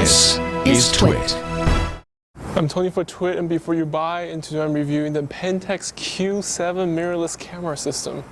This is Twit. I'm Tony for Twit, and before you buy, and today I'm reviewing the Pentax Q7 mirrorless camera system.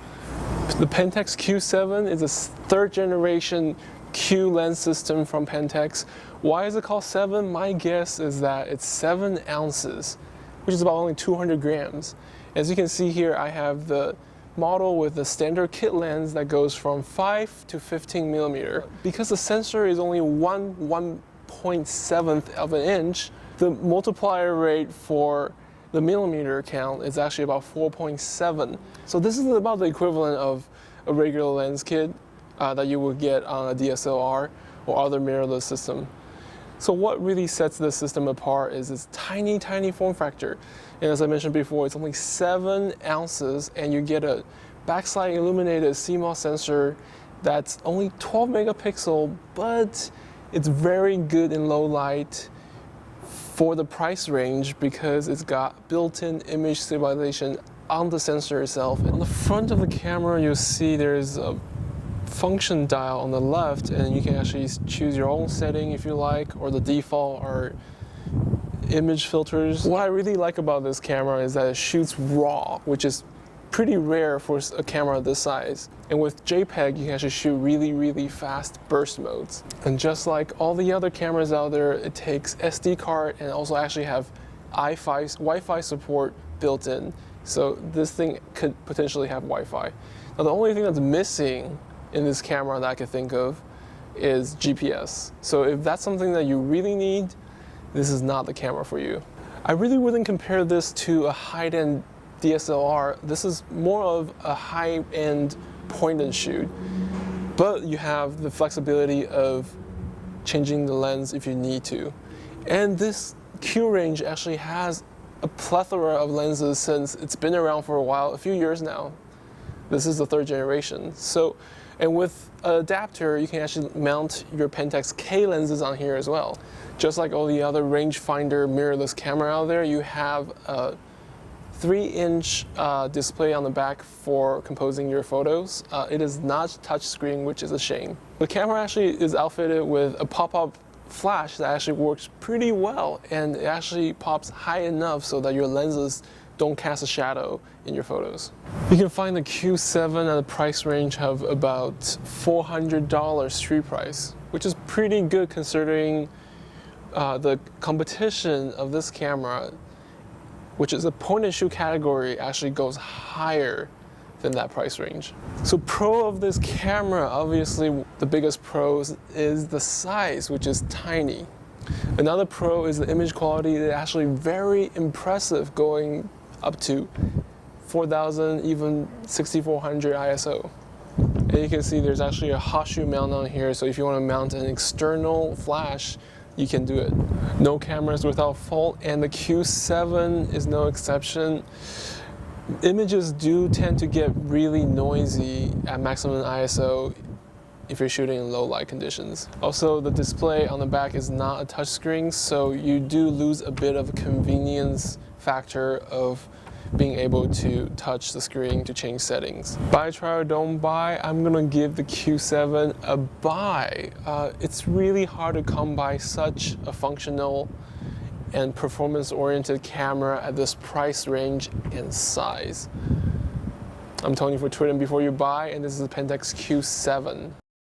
The Pentax Q7 is a third generation Q lens system from Pentax. Why is it called 7? My guess is that it's 7 ounces, which is about only 200 grams. As you can see here, I have the model with the standard kit lens that goes from 5 to 15 millimeter. Because the sensor is only 1/7th of an inch, the multiplier rate for the millimeter count is actually about 4.7. So this is about the equivalent of a regular lens kit that you would get on a DSLR or other mirrorless system. So what really sets this system apart is its tiny, tiny form factor. And as I mentioned before, it's only 7 ounces, and you get a backslide illuminated CMOS sensor that's only 12 megapixel, but it's very good in low light for the price range because it's got built-in image stabilization on the sensor itself. On the front of the camera, you'll see there's a function dial on the left, and you can actually choose your own setting if you like, or the default or image filters. What I really like about this camera is that it shoots RAW, which is pretty rare for a camera this size. And with JPEG, you can actually shoot really, really fast burst modes. And just like all the other cameras out there, it takes SD card and also actually have Wi-Fi support built in. So this thing could potentially have Wi-Fi. Now the only thing that's missing in this camera that I could think of is GPS. So if that's something that you really need, this is not the camera for you. I really wouldn't compare this to a high-end DSLR. This is more of a high-end point and shoot, but you have the flexibility of changing the lens if you need to. And this Q range actually has a plethora of lenses since it's been around for a while, a few years now. This is the third generation. And with an adapter, you can actually mount your Pentax K lenses on here as well. Just like all the other rangefinder mirrorless camera out there, you have a 3-inch display on the back for composing your photos. It is not touchscreen, which is a shame. The camera actually is outfitted with a pop-up flash that actually works pretty well, and it actually pops high enough so that your lenses don't cast a shadow in your photos. You can find the Q7 at a price range of about $400 street price, which is pretty good considering the competition of this camera, which is a point and shoot category, actually goes higher than that price range. So pro of this camera, obviously the biggest pro is the size, which is tiny. Another pro is the image quality. It's actually very impressive, going up to 4,000, even 6,400 ISO. And you can see there's actually a hot shoe mount on here, so if you want to mount an external flash, you can do it. No cameras without fault, and the Q7 is no exception. Images do tend to get really noisy at maximum ISO if you're shooting in low light conditions. Also, the display on the back is not a touchscreen, so you do lose a bit of a convenience factor of being able to touch the screen to change settings. Buy, try, or don't buy, I'm gonna give the Q7 a buy. It's really hard to come by such a functional and performance-oriented camera at this price range and size. I'm Tony for Twit, and before you buy, and this is the Pentax Q7.